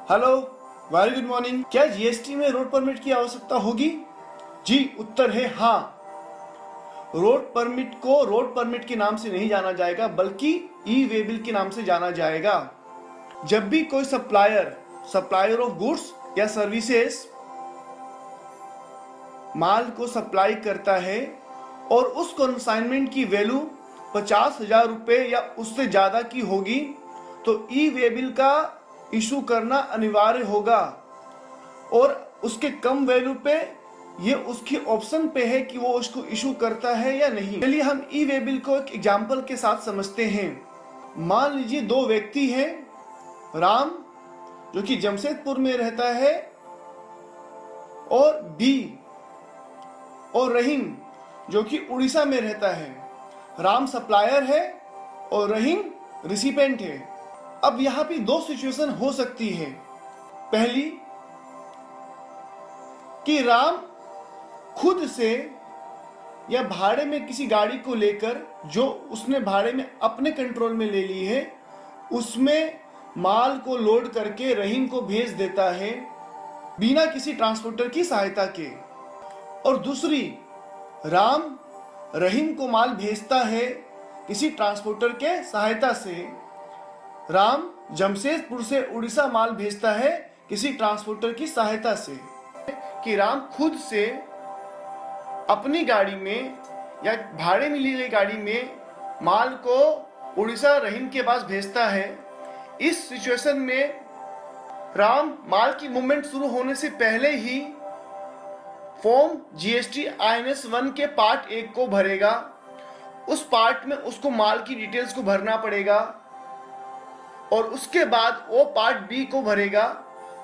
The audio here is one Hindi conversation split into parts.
Hello, very good morning. क्या जीएसटी में रोड परमिट की आवश्यकता होगी? जी, उत्तर है हाँ। रोड परमिट को रोड परमिट के नाम से नहीं जाना जाएगा, बल्कि ई वे बिल के नाम से जाना जाएगा। जब भी कोई सप्लायर ऑफ गुड्स या सर्विसेज माल को सप्लाई करता है और उस कंसाइनमेंट की वैल्यू 50,000 रुपए या उससे ज्यादा की होगी, तो ई वे बिल का इशू करना अनिवार्य होगा। और उसके कम वैल्यू पे ये उसकी ऑप्शन पे है कि वो उसको इशू करता है या नहीं। चलिए हम ई वे बिल को एक एग्जाम्पल के साथ समझते हैं। मान लीजिए दो व्यक्ति हैं, राम जो कि जमशेदपुर में रहता है और रहीम जो कि उड़ीसा में रहता है। राम सप्लायर है और रहीम रिसिपेंट है। अब यहाँ पे दो सिचुएशन हो सकती है। पहली कि राम खुद से या भाड़े में किसी गाड़ी को लेकर, जो उसने भाड़े में अपने कंट्रोल में ले ली है, उसमें माल को लोड करके रहीम को भेज देता है बिना किसी ट्रांसपोर्टर की सहायता के। और दूसरी, राम रहीम को माल भेजता है किसी ट्रांसपोर्टर के सहायता से। राम जमशेदपुर से उड़ीसा माल भेजता है किसी ट्रांसपोर्टर की सहायता से। कि राम खुद से अपनी गाड़ी में या भाड़े में ली गई गाड़ी में माल को उड़ीसा रहीम के पास भेजता है। इस सिचुएशन में राम माल की मूवमेंट शुरू होने से पहले ही फॉर्म जीएसटी INS 1 के पार्ट 1 को भरेगा। उस पार्ट में उसको माल की डिटेल्स को भरना पड़ेगा और उसके बाद वो पार्ट बी को भरेगा।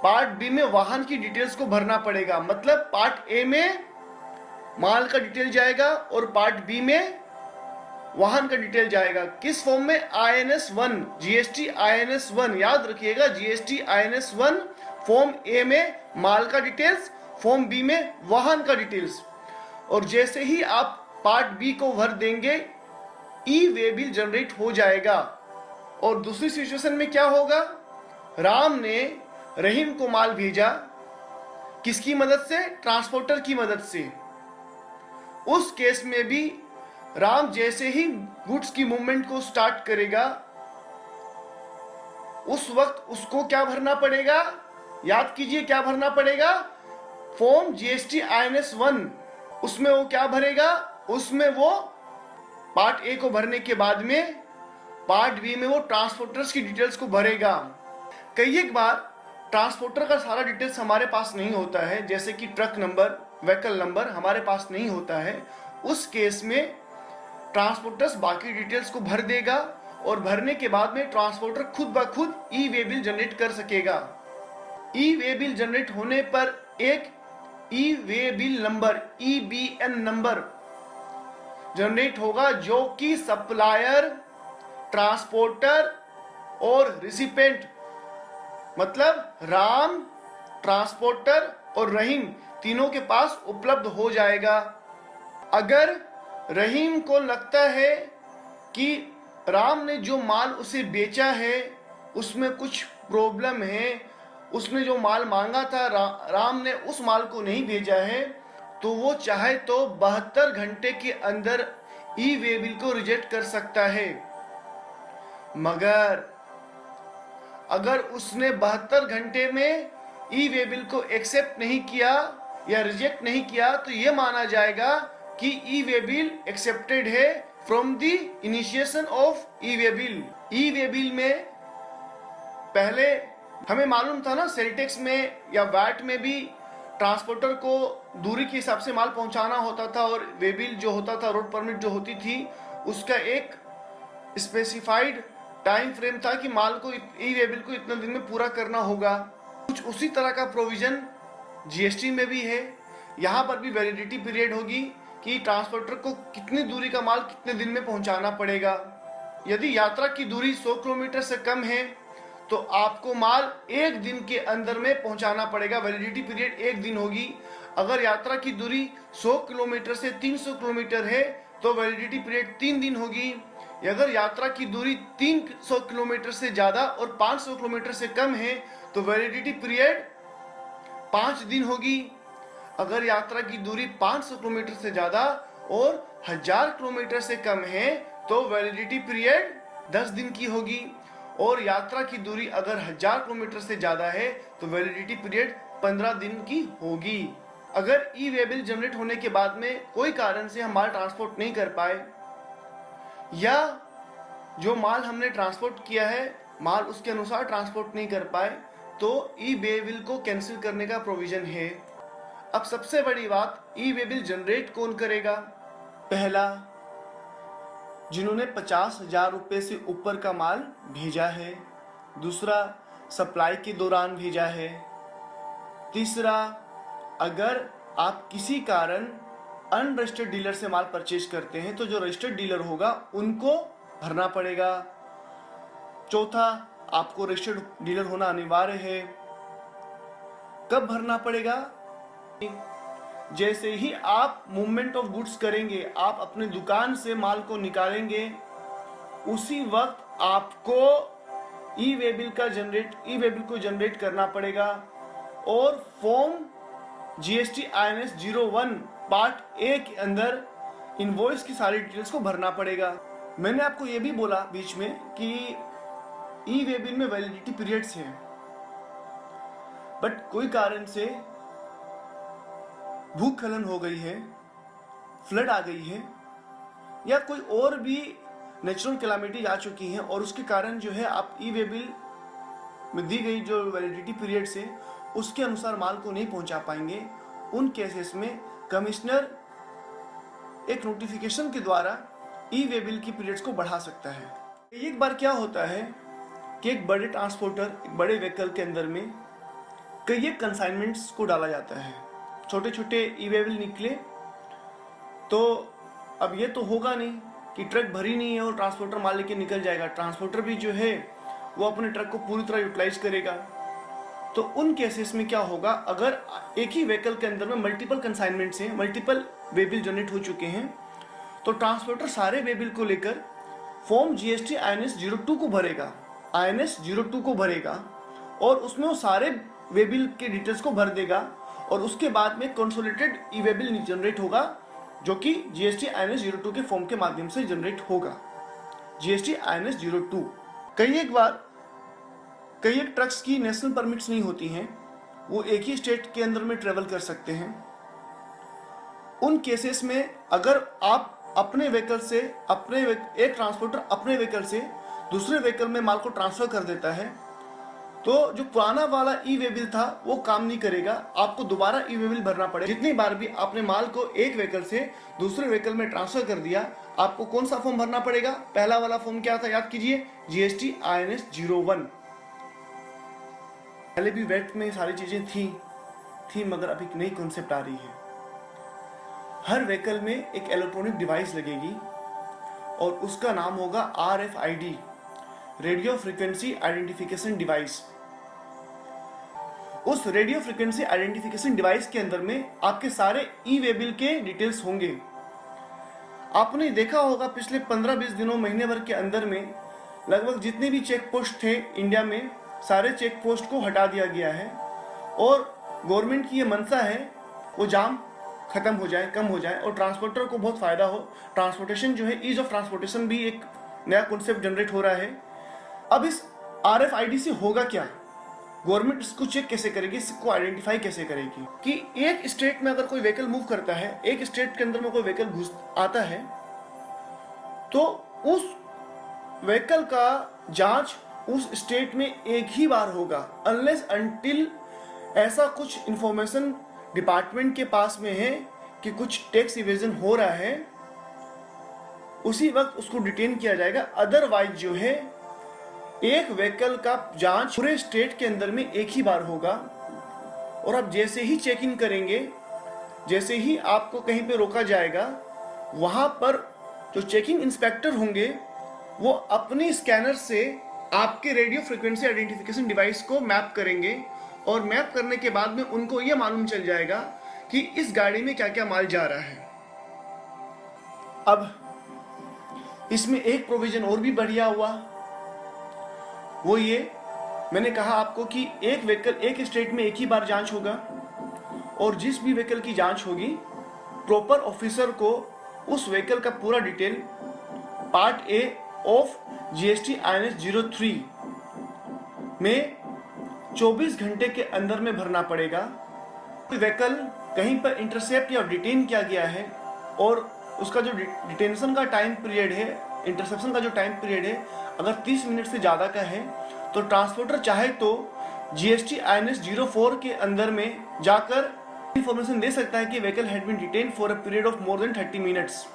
पार्ट बी में वाहन की डिटेल्स को भरना पड़ेगा। मतलब पार्ट ए में माल का डिटेल जाएगा और पार्ट बी में वाहन का डिटेल जाएगा। किस फॉर्म में? INS 1, GST INS 1। याद रखिएगा, जीएसटी INS 1 फॉर्म ए में माल का डिटेल्स, फॉर्म बी में वाहन का डिटेल्स। और जैसे ही आप पार्ट बी को भर देंगे, ई वे बिल जनरेट हो जाएगा। और दूसरी सिचुएशन में क्या होगा? राम ने रहीम को माल भेजा, किसकी मदद से? ट्रांसपोर्टर की मदद से। उस केस में भी राम जैसे ही गुड्स की मूवमेंट को स्टार्ट करेगा, उस वक्त उसको क्या भरना पड़ेगा? याद कीजिए, क्या भरना पड़ेगा? Form GST INS 1। उसमें वो क्या भरेगा? उसमें वो पार्ट ए को भरने के बाद में पार्ट बी में वो ट्रांसपोर्टर्स की डिटेल्स को भरेगा। कई एक बार ट्रांसपोर्टर का सारा डिटेल्स हमारे पास नहीं होता है, जैसे कि ट्रक नंबर, व्हीकल नंबर हमारे पास नहीं होता है। उस केस में ट्रांसपोर्टर्स बाकी डिटेल्स को भर देगा और भरने के बाद में ट्रांसपोर्टर खुद ब खुद ई वे बिल जनरेट कर सकेगा। ई वे बिल जनरेट होने पर एक e way bill number, EBN number generate होगा, जो कि सप्लायर, ट्रांसपोर्टर और रिसिपेंट, मतलब राम, ट्रांसपोर्टर और रहीम तीनों के पास उपलब्ध हो जाएगा। अगर रहीम को लगता है कि राम ने जो माल उसे बेचा है उसमें कुछ प्रॉब्लम है, उसने जो माल मांगा था राम ने उस माल को नहीं भेजा है, तो वो चाहे तो 72 घंटे के अंदर ई वे बिल को रिजेक्ट कर सकता है। मगर अगर उसने 72 घंटे में ई वे बिल को एक्सेप्ट नहीं किया या रिजेक्ट नहीं किया, तो ये माना जाएगा कि ई वे बिल एक्सेप्टेड है from the initiation of E way bill. E way bill में पहले हमें मालूम था ना, सेल टैक्स में या वैट में भी ट्रांसपोर्टर को दूरी के हिसाब से माल पहुंचाना होता था, और वे बिल जो होता था, रोड परमिट जो होती थी, उसका एक स्पेसिफाइड टाइम फ्रेम था कि माल को ई वे बिल को इतने दिन में पूरा करना होगा। कुछ उसी तरह का प्रोविजन जीएसटी में भी है। यहाँ पर भी वैलिडिटी पीरियड होगी कि ट्रांसपोर्टर को कितनी दूरी का माल कितने दिन में पहुंचाना पड़ेगा। यदि यात्रा की दूरी 100 किलोमीटर से कम है तो आपको माल 1 दिन के अंदर में पहुंचाना पड़ेगा। वैलिडिटी पीरियड 1 दिन होगी। अगर यात्रा की दूरी 100 किलोमीटर से 300 किलोमीटर है तो वैलिडिटी पीरियड 3 दिन होगी। अगर यात्रा की दूरी 300 किलोमीटर से ज़्यादा और 500 किलोमीटर से कम है तो वैलिडिटी पीरियड 5 दिन होगी। अगर यात्रा की दूरी 500 किलोमीटर से ज्यादा और 1000 किलोमीटर से कम है तो वैलिडिटी पीरियड 10 दिन की होगी। और यात्रा की दूरी अगर 1000 किलोमीटर से ज्यादा है तो वैलिडिटी पीरियड 15 दिन की होगी। अगर ई वे बिल जनरेट होने के बाद में कोई कारण से हम माल ट्रांसपोर्ट नहीं कर पाए या जो माल हमने ट्रांसपोर्ट किया है माल उसके अनुसार ट्रांसपोर्ट नहीं कर पाए तो ई वे बिल को कैंसिल करने का प्रोविजन है। अब सबसे बड़ी बात, ई वे बिल जनरेट कौन करेगा? पहला, जिन्होंने 50,000 रुपए से ऊपर का माल भेजा है। दूसरा, सप्लाई के दौरान भेजा है। तीसरा, अगर आप किसी कारण अनरजिस्टर्ड डीलर से माल परचेज करते हैं तो जो रजिस्टर्ड डीलर होगा उनको भरना पड़ेगा। चौथा, आपको रजिस्टर्ड डीलर होना अनिवार्य है। कब भरना पड़ेगा? जैसे ही आप मूवमेंट ऑफ गुड्स करेंगे, आप अपने दुकान से माल को निकालेंगे, उसी वक्त आपको ई वे बिल को जनरेट करना पड़ेगा और form GST INS 01 part A के अंदर इनवॉइस की सारी डिटेल्स को भरना पड़ेगा। मैंने आपको यह भी बोला बीच में कि ई वे बिल में वैलिडिटी पीरियड्स हैं, बट कोई कारण से भूस्खलन हो गई है, फ्लड आ गई है या कोई और भी नेचुरल कैलामिटीज आ चुकी हैं और उसके कारण जो है आप ई वे बिल में दी गई जो वैलिडिटी पीरियड्स है उसके अनुसार माल को नहीं पहुंचा पाएंगे। उन केसेस में कमिश्नर एक नोटिफिकेशन के द्वारा ई वे बिल की पीरियड्स को बढ़ा सकता है। एक बार क्या होता है कि एक बड़े ट्रांसपोर्टर, एक बड़े व्हीकल के अंदर में कई कंसाइनमेंट्स को डाला जाता है। छोटे छोटे ई वे बिल निकले तो अब ये तो होगा नहीं कि ट्रक भरी नहीं है और ट्रांसपोर्टर माल लेके निकल जाएगा। ट्रांसपोर्टर भी जो है वो अपने ट्रक को पूरी तरह यूटिलाइज करेगा। तो उन केसेस में क्या होगा, अगर एक ही व्हीकल के अंदर में मल्टीपल कंसाइनमेंट्स हैं, मल्टीपल वे बिल जनरेट हो चुके हैं, तो ट्रांसपोर्टर सारे वे बिल को लेकर फॉर्म जीएसटी INS 02 को भरेगा, INS 02 को भरेगा और उसमें वो सारे वे बिल के डिटेल्स को भर देगा और उसके बाद में कंसोलिडेटेड ई वे बिल जनरेट होगा जो कि जीएसटी INS 02 के फॉर्म के माध्यम से जनरेट होगा। जीएसटी INS 02 कई एक ट्रक्स की नेशनल परमिट्स नहीं होती हैं, वो एक ही स्टेट के अंदर में ट्रेवल कर सकते हैं। उन केसेस में अगर आप अपने व्हीकल से एक ट्रांसपोर्टर अपने व्हीकल से दूसरे व्हीकल में माल को ट्रांसफर कर देता है तो जो पुराना वाला ई वे बिल था वो काम नहीं करेगा, आपको दोबारा ई वे बिल भरना पड़ेगा। जितनी बार भी आपने माल को एक व्हीकल से दूसरे व्हीकल में ट्रांसफर कर दिया, आपको कौन सा फॉर्म भरना पड़ेगा? पहला वाला फॉर्म क्या था, याद कीजिए, जीएसटी INS 01। पहले भी वेट में सारी चीजें थी मगर अभी नई कॉन्सेप्ट आ रही है। हर व्हीकल में एक इलेक्ट्रॉनिक डिवाइस लगेगी और उसका नाम होगा RFID, radio frequency identification device. उस रेडियो फ्रीक्वेंसी आइडेंटिफिकेशन डिवाइस के अंदर में आपके सारे ई वे बिल के डिटेल्स होंगे। आपने देखा होगा पिछले 15-20 दिनों, महीने भर के अंदर में लगभग जितने भी चेक पोस्ट थे इंडिया में, सारे चेक पोस्ट को हटा दिया गया है और गवर्नमेंट की ये मंशा है वो जाम खत्म हो जाए, कम हो जाए और ट्रांसपोर्टर को बहुत फायदा हो। ट्रांसपोर्टेशन जो है, ईज ऑफ ट्रांसपोर्टेशन भी एक नया कॉन्सेप्ट जनरेट हो रहा है। अब इस RFID से होगा क्या, गवर्नमेंट इसको चेक कैसे करेगी, इसको आइडेंटिफाई कैसे करेगी कि एक स्टेट में अगर कोई व्हीकल मूव करता है, एक स्टेट के अंदर में कोई व्हीकल घुस आता है तो उस व्हीकल का जांच उस स्टेट में एक ही बार होगा, अनलेस अनटिल ऐसा कुछ इंफॉर्मेशन डिपार्टमेंट के पास में है कि कुछ टैक्स इवेजन हो रहा है, उसी वक्त उसको डिटेन किया जाएगा। अदरवाइज जो है एक व्हीकल का जांच पूरे स्टेट के अंदर में एक ही बार होगा और आप जैसे ही चेक इन करेंगे, जैसे ही आपको कहीं पे रोका जाएगा, वहां पर जो चेकिंग इंस्पेक्टर होंगे वो अपनी स्कैनर से आपके रेडियो फ्रीक्वेंसी आइडेंटिफिकेशन डिवाइस को मैप करेंगे और मैप करने के बाद में उनको यह मालूम चल जाएगा कि इस गाड़ी में क्या क्या माल जा रहा है। अब इसमें एक प्रोविजन और भी बढ़िया हुआ, वो ये मैंने कहा आपको कि एक व्हीकल एक स्टेट में एक ही बार जांच होगा, और जिस भी व्हीकल की जांच होगी प्रॉपर ऑफिसर को उस व्हीकल का पूरा detail part A of GST INS 03 में 24 घंटे के अंदर में भरना पड़ेगा। व्हीकल कहीं पर इंटरसेप्ट या डिटेन किया गया है और उसका जो डिटेंशन का टाइम पीरियड है, इंटरसेप्शन का जो टाइम पीरियड है, अगर 30 मिनट से ज़्यादा का है तो ट्रांसपोर्टर चाहे तो GST INS 04 के अंदर में जाकर इंफॉर्मेशन दे सकता है कि vehicle had been detain for a period of more than 30 minutes.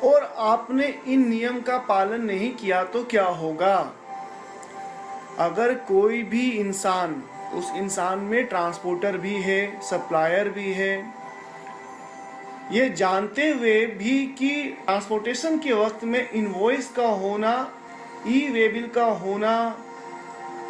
और आपने इन नियम का पालन नहीं किया तो क्या होगा? अगर कोई भी इंसान, उस इंसान में ट्रांसपोर्टर भी है, सप्लायर भी है, ये जानते हुए भी कि ट्रांसपोर्टेशन के वक्त में इनवॉइस का होना, ई वे बिल का होना,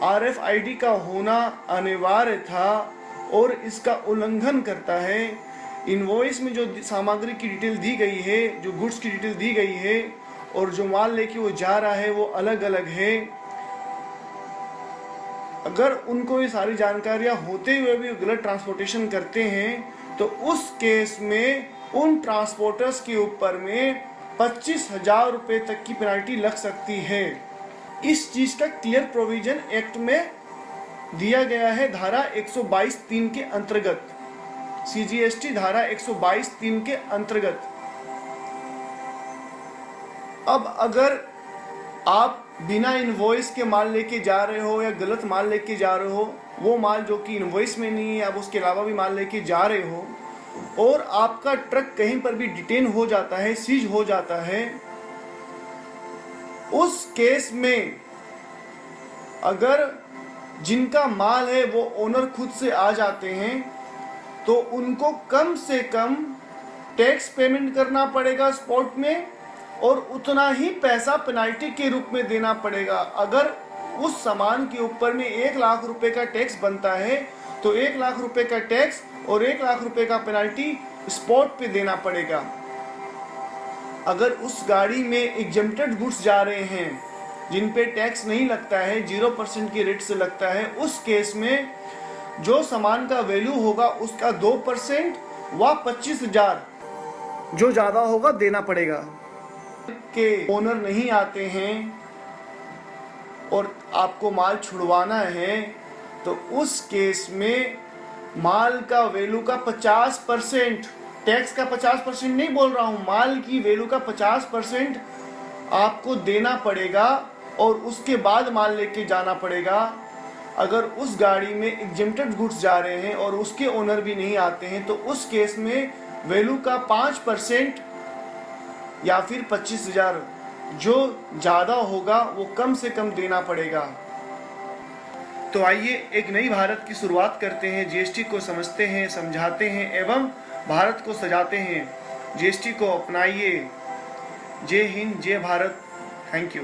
RFID का होना अनिवार्य था और इसका उल्लंघन करता है, इनवॉइस में जो सामग्री की डिटेल दी गई है, जो गुड्स की डिटेल दी गई है और जो माल लेके वो जा रहा है वो अलग अलग है, अगर उनको ये सारी जानकारियां होते हुए भी गलत ट्रांसपोर्टेशन करते हैं तो उस केस में उन ट्रांसपोर्टर्स के ऊपर में 25,000 रुपये तक की पेनल्टी लग सकती है। इस चीज का क्लियर प्रोविजन एक्ट में दिया गया है धारा 122(3) के अंतर्गत, CGST धारा 122(3) के अंतर्गत। अब अगर आप बिना इनवॉइस के माल लेके जा रहे हो या गलत माल लेके जा रहे हो, वो माल जो कि इनवॉइस में नहीं है, आप उसके अलावा भी माल लेके जा रहे हो और आपका ट्रक कहीं पर भी डिटेन हो जाता है, सीज हो जाता है, उस केस में अगर जिनका माल है वो ओनर खुद से आ जाते हैं तो उनको कम से कम टैक्स पेमेंट करना पड़ेगा स्पॉट में और उतना ही पैसा पेनाल्टी के रूप में देना पड़ेगा। अगर उस सामान के ऊपर में 1 लाख रुपए का टैक्स बनता है तो 1 लाख रुपए का टैक्स और 1 लाख रुपए का पेनाल्टी स्पॉट पे देना पड़ेगा। अगर उस गाड़ी में एग्जम्प्टेड गुड्स जा रहे हैं जिन पे टैक्स नहीं लगता है, 0% की रेट से लगता है, उस केस में जो सामान का वैल्यू होगा उसका 2% व 25,000 जो ज़्यादा होगा देना पड़ेगा। के ओनर नहीं आते हैं और आपको माल छुड़वाना है तो उस केस में माल का वैल्यू का 50%, टैक्स का 50% नहीं बोल रहा हूँ, माल की वैल्यू का 50% आपको देना पड़ेगा और उसके बाद माल लेके जाना पड़ेगा। अगर उस गाड़ी में एग्जम्प्टेड गुड्स जा रहे हैं और उसके ओनर भी नहीं आते हैं तो उस केस में वैल्यू का 5% या फिर 25,000 जो ज़्यादा होगा वो कम से कम देना पड़ेगा। तो आइए एक नई भारत की शुरुआत करते हैं, GST को समझते हैं, समझाते हैं एवं भारत को सजाते हैं। GST को अपनाइए। जय हिंद, जय भारत। Thank you.